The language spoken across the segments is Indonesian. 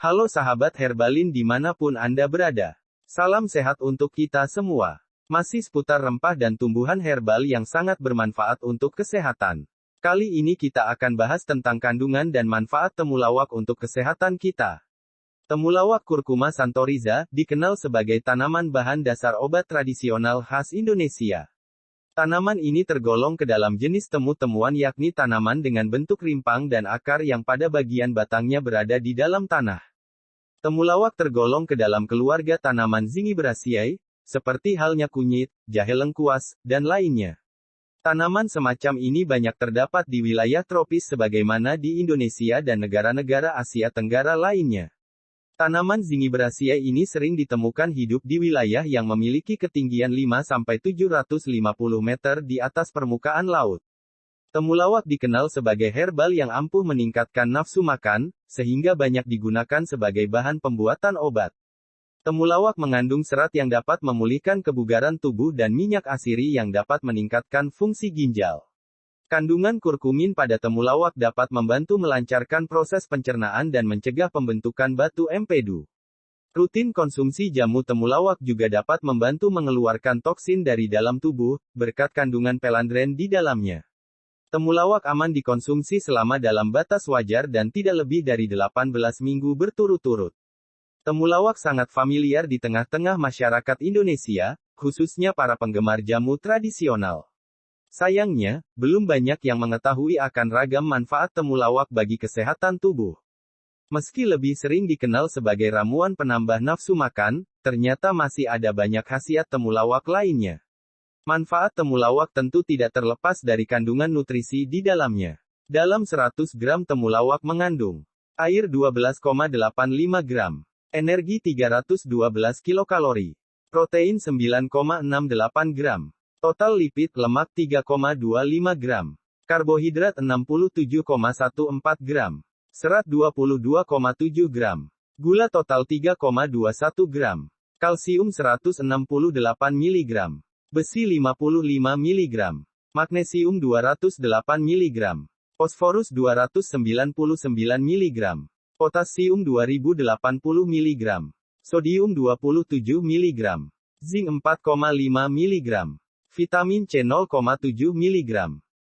Halo sahabat Herbalin dimanapun Anda berada. Salam sehat untuk kita semua. Masih seputar rempah dan tumbuhan herbal yang sangat bermanfaat untuk kesehatan. Kali ini kita akan bahas tentang kandungan dan manfaat temulawak untuk kesehatan kita. Temulawak Curcuma santoriza, dikenal sebagai tanaman bahan dasar obat tradisional khas Indonesia. Tanaman ini tergolong ke dalam jenis temu-temuan yakni tanaman dengan bentuk rimpang dan akar yang pada bagian batangnya berada di dalam tanah. Temulawak tergolong ke dalam keluarga tanaman Zingiberaceae, seperti halnya kunyit, jahe lengkuas, dan lainnya. Tanaman semacam ini banyak terdapat di wilayah tropis sebagaimana di Indonesia dan negara-negara Asia Tenggara lainnya. Tanaman Zingiberaceae ini sering ditemukan hidup di wilayah yang memiliki ketinggian 5-750 meter di atas permukaan laut. Temulawak dikenal sebagai herbal yang ampuh meningkatkan nafsu makan, sehingga banyak digunakan sebagai bahan pembuatan obat. Temulawak mengandung serat yang dapat memulihkan kebugaran tubuh dan minyak asiri yang dapat meningkatkan fungsi ginjal. Kandungan kurkumin pada temulawak dapat membantu melancarkan proses pencernaan dan mencegah pembentukan batu empedu. Rutin konsumsi jamu temulawak juga dapat membantu mengeluarkan toksin dari dalam tubuh, berkat kandungan pelandren di dalamnya. Temulawak aman dikonsumsi selama dalam batas wajar dan tidak lebih dari 18 minggu berturut-turut. Temulawak sangat familiar di tengah-tengah masyarakat Indonesia, khususnya para penggemar jamu tradisional. Sayangnya, belum banyak yang mengetahui akan ragam manfaat temulawak bagi kesehatan tubuh. Meski lebih sering dikenal sebagai ramuan penambah nafsu makan, ternyata masih ada banyak khasiat temulawak lainnya. Manfaat temulawak tentu tidak terlepas dari kandungan nutrisi di dalamnya. Dalam 100 gram temulawak mengandung air 12,85 gram, energi 312 kilokalori, protein 9,68 gram. Total lipid lemak 3,25 gram. Karbohidrat 67,14 gram. Serat 22,7 gram. Gula total 3,21 gram. Kalsium 168 mg. Besi 55 mg. Magnesium 208 mg. Fosforus 299 mg. Potasium 2080 mg. Sodium 27 mg. Zinc 4,5 mg. Vitamin C 0,7 mg.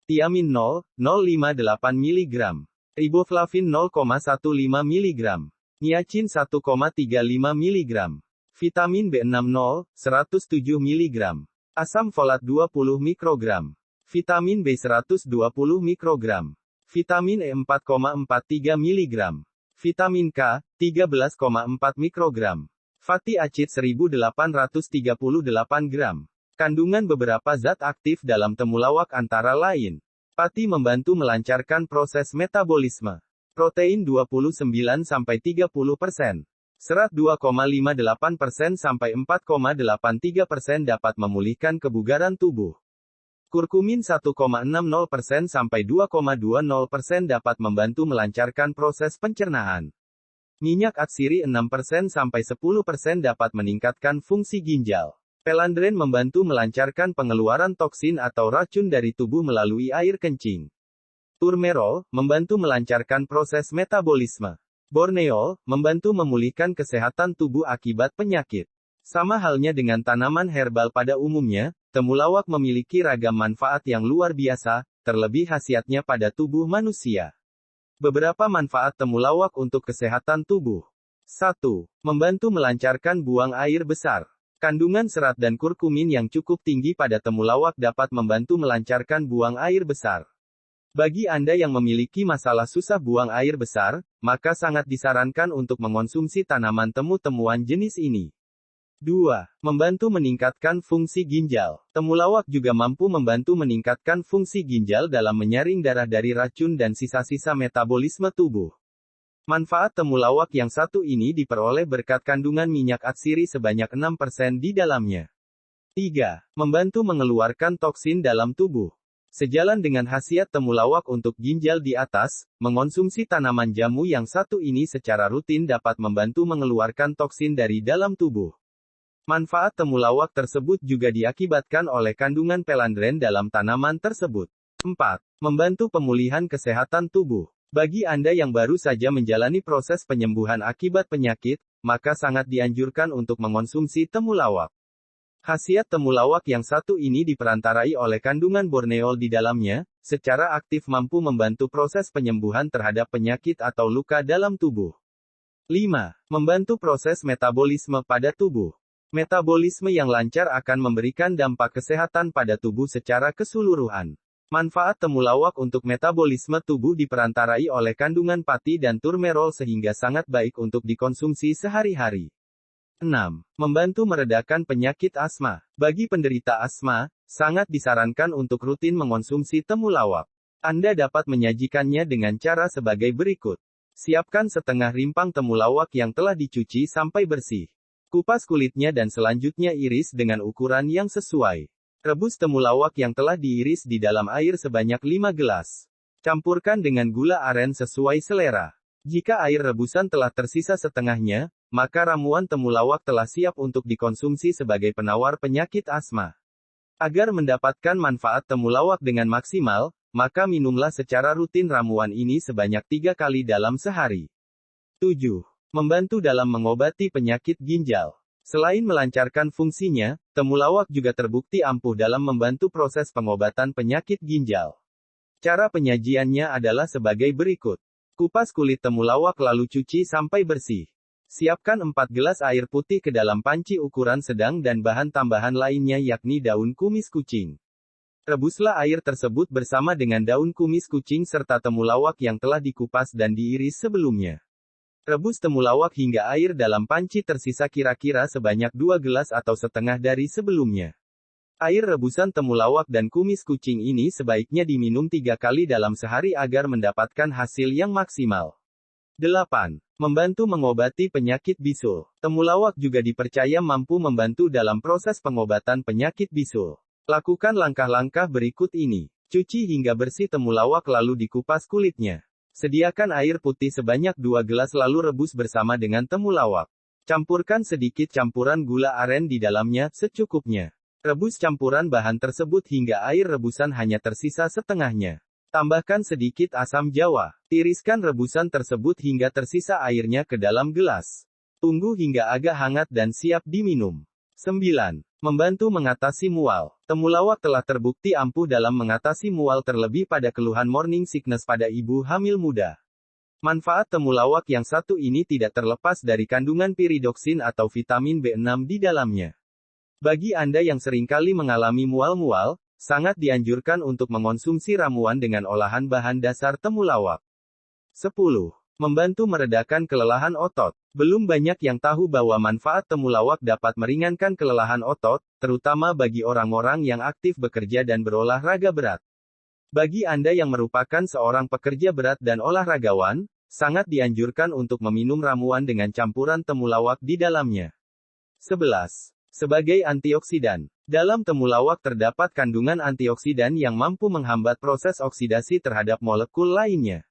Tiamin 0,058 mg. Riboflavin 0,15 mg. Niacin 1,35 mg. Vitamin B6 107 mg. Asam folat 20 mikrogram. Vitamin B 120 mikrogram. Vitamin E 4,43 mg. Vitamin K 13,4 mikrogram. Fatty acid 1838 gram. Kandungan beberapa zat aktif dalam temulawak antara lain. Pati membantu melancarkan proses metabolisme. Protein 29-30%. Serat 2,58% sampai 4,83% dapat memulihkan kebugaran tubuh. Kurkumin 1,60% sampai 2,20% dapat membantu melancarkan proses pencernaan. Minyak atsiri 6% sampai 10% dapat meningkatkan fungsi ginjal. Pelandren membantu melancarkan pengeluaran toksin atau racun dari tubuh melalui air kencing. Turmerol, membantu melancarkan proses metabolisme. Borneol, membantu memulihkan kesehatan tubuh akibat penyakit. Sama halnya dengan tanaman herbal pada umumnya, temulawak memiliki ragam manfaat yang luar biasa, terlebih khasiatnya pada tubuh manusia. Beberapa manfaat temulawak untuk kesehatan tubuh. 1. Membantu melancarkan buang air besar. Kandungan serat dan kurkumin yang cukup tinggi pada temulawak dapat membantu melancarkan buang air besar. Bagi Anda yang memiliki masalah susah buang air besar, maka sangat disarankan untuk mengonsumsi tanaman temu-temuan jenis ini. 2. Membantu meningkatkan fungsi ginjal. Temulawak juga mampu membantu meningkatkan fungsi ginjal dalam menyaring darah dari racun dan sisa-sisa metabolisme tubuh. Manfaat temulawak yang satu ini diperoleh berkat kandungan minyak atsiri sebanyak 6% di dalamnya. 3. Membantu mengeluarkan toksin dalam tubuh. Sejalan dengan khasiat temulawak untuk ginjal di atas, mengonsumsi tanaman jamu yang satu ini secara rutin dapat membantu mengeluarkan toksin dari dalam tubuh. Manfaat temulawak tersebut juga diakibatkan oleh kandungan pelandren dalam tanaman tersebut. 4. Membantu pemulihan kesehatan tubuh. Bagi Anda yang baru saja menjalani proses penyembuhan akibat penyakit, maka sangat dianjurkan untuk mengonsumsi temulawak. Khasiat temulawak yang satu ini diperantarai oleh kandungan borneol di dalamnya, secara aktif mampu membantu proses penyembuhan terhadap penyakit atau luka dalam tubuh. 5. Membantu proses metabolisme pada tubuh. Metabolisme yang lancar akan memberikan dampak kesehatan pada tubuh secara keseluruhan. Manfaat temulawak untuk metabolisme tubuh diperantarai oleh kandungan pati dan turmerol sehingga sangat baik untuk dikonsumsi sehari-hari. 6. Membantu meredakan penyakit asma. Bagi penderita asma, sangat disarankan untuk rutin mengonsumsi temulawak. Anda dapat menyajikannya dengan cara sebagai berikut. Siapkan setengah rimpang temulawak yang telah dicuci sampai bersih. Kupas kulitnya dan selanjutnya iris dengan ukuran yang sesuai. Rebus temulawak yang telah diiris di dalam air sebanyak 5 gelas. Campurkan dengan gula aren sesuai selera. Jika air rebusan telah tersisa setengahnya, maka ramuan temulawak telah siap untuk dikonsumsi sebagai penawar penyakit asma. Agar mendapatkan manfaat temulawak dengan maksimal, maka minumlah secara rutin ramuan ini sebanyak 3 kali dalam sehari. 7. Membantu dalam mengobati penyakit ginjal. Selain melancarkan fungsinya, temulawak juga terbukti ampuh dalam membantu proses pengobatan penyakit ginjal. Cara penyajiannya adalah sebagai berikut. Kupas kulit temulawak lalu cuci sampai bersih. Siapkan 4 gelas air putih ke dalam panci ukuran sedang dan bahan tambahan lainnya yakni daun kumis kucing. Rebuslah air tersebut bersama dengan daun kumis kucing serta temulawak yang telah dikupas dan diiris sebelumnya. Rebus temulawak hingga air dalam panci tersisa kira-kira sebanyak 2 gelas atau setengah dari sebelumnya. Air rebusan temulawak dan kumis kucing ini sebaiknya diminum 3 kali dalam sehari agar mendapatkan hasil yang maksimal. 8. Membantu mengobati penyakit bisul. Temulawak juga dipercaya mampu membantu dalam proses pengobatan penyakit bisul. Lakukan langkah-langkah berikut ini. Cuci hingga bersih temulawak lalu dikupas kulitnya. Sediakan air putih sebanyak 2 gelas lalu rebus bersama dengan temulawak. Campurkan sedikit campuran gula aren di dalamnya, secukupnya. Rebus campuran bahan tersebut hingga air rebusan hanya tersisa setengahnya. Tambahkan sedikit asam jawa. Tiriskan rebusan tersebut hingga tersisa airnya ke dalam gelas. Tunggu hingga agak hangat dan siap diminum. 9. Membantu mengatasi mual. Temulawak telah terbukti ampuh dalam mengatasi mual terlebih pada keluhan morning sickness pada ibu hamil muda. Manfaat temulawak yang satu ini tidak terlepas dari kandungan piridoksin atau vitamin B6 di dalamnya. Bagi Anda yang seringkali mengalami mual-mual, sangat dianjurkan untuk mengonsumsi ramuan dengan olahan bahan dasar temulawak. 10. Membantu meredakan kelelahan otot. Belum banyak yang tahu bahwa manfaat temulawak dapat meringankan kelelahan otot, terutama bagi orang-orang yang aktif bekerja dan berolahraga berat. Bagi Anda yang merupakan seorang pekerja berat dan olahragawan, sangat dianjurkan untuk meminum ramuan dengan campuran temulawak di dalamnya. 11. Sebagai antioksidan. Dalam temulawak terdapat kandungan antioksidan yang mampu menghambat proses oksidasi terhadap molekul lainnya.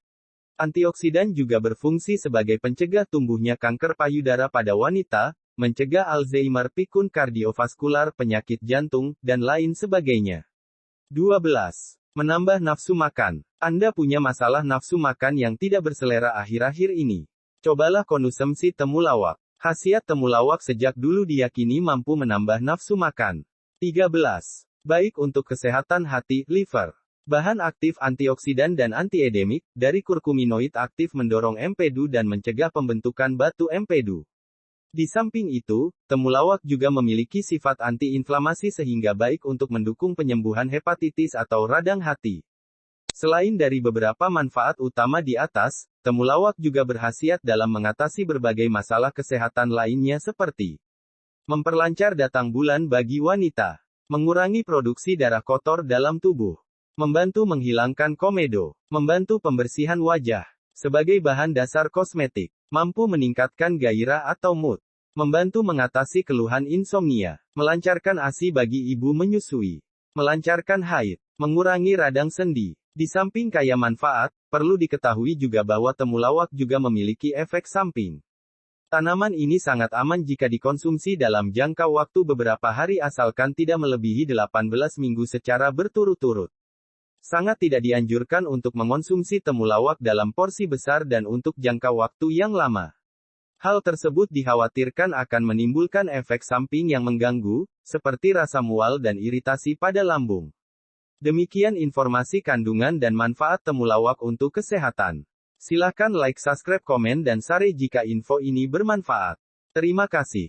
Antioksidan juga berfungsi sebagai pencegah tumbuhnya kanker payudara pada wanita, mencegah Alzheimer, pikun kardiovaskular, penyakit jantung, dan lain sebagainya. 12. Menambah nafsu makan. Anda punya masalah nafsu makan yang tidak berselera akhir-akhir ini. Cobalah konsumsi temulawak. Khasiat temulawak sejak dulu diyakini mampu menambah nafsu makan. 13. Baik untuk kesehatan hati, liver. Bahan aktif antioksidan dan antiedemik, dari kurkuminoid aktif mendorong empedu dan mencegah pembentukan batu empedu. Di samping itu, temulawak juga memiliki sifat anti-inflamasi sehingga baik untuk mendukung penyembuhan hepatitis atau radang hati. Selain dari beberapa manfaat utama di atas, temulawak juga berkhasiat dalam mengatasi berbagai masalah kesehatan lainnya seperti memperlancar datang bulan bagi wanita, mengurangi produksi darah kotor dalam tubuh, membantu menghilangkan komedo, membantu pembersihan wajah, sebagai bahan dasar kosmetik, mampu meningkatkan gairah atau mood, membantu mengatasi keluhan insomnia, melancarkan ASI bagi ibu menyusui, melancarkan haid, mengurangi radang sendi. Di samping kaya manfaat, perlu diketahui juga bahwa temulawak juga memiliki efek samping. Tanaman ini sangat aman jika dikonsumsi dalam jangka waktu beberapa hari asalkan tidak melebihi 18 minggu secara berturut-turut. Sangat tidak dianjurkan untuk mengonsumsi temulawak dalam porsi besar dan untuk jangka waktu yang lama. Hal tersebut dikhawatirkan akan menimbulkan efek samping yang mengganggu, seperti rasa mual dan iritasi pada lambung. Demikian informasi kandungan dan manfaat temulawak untuk kesehatan. Silakan like, subscribe, komen dan share jika info ini bermanfaat. Terima kasih.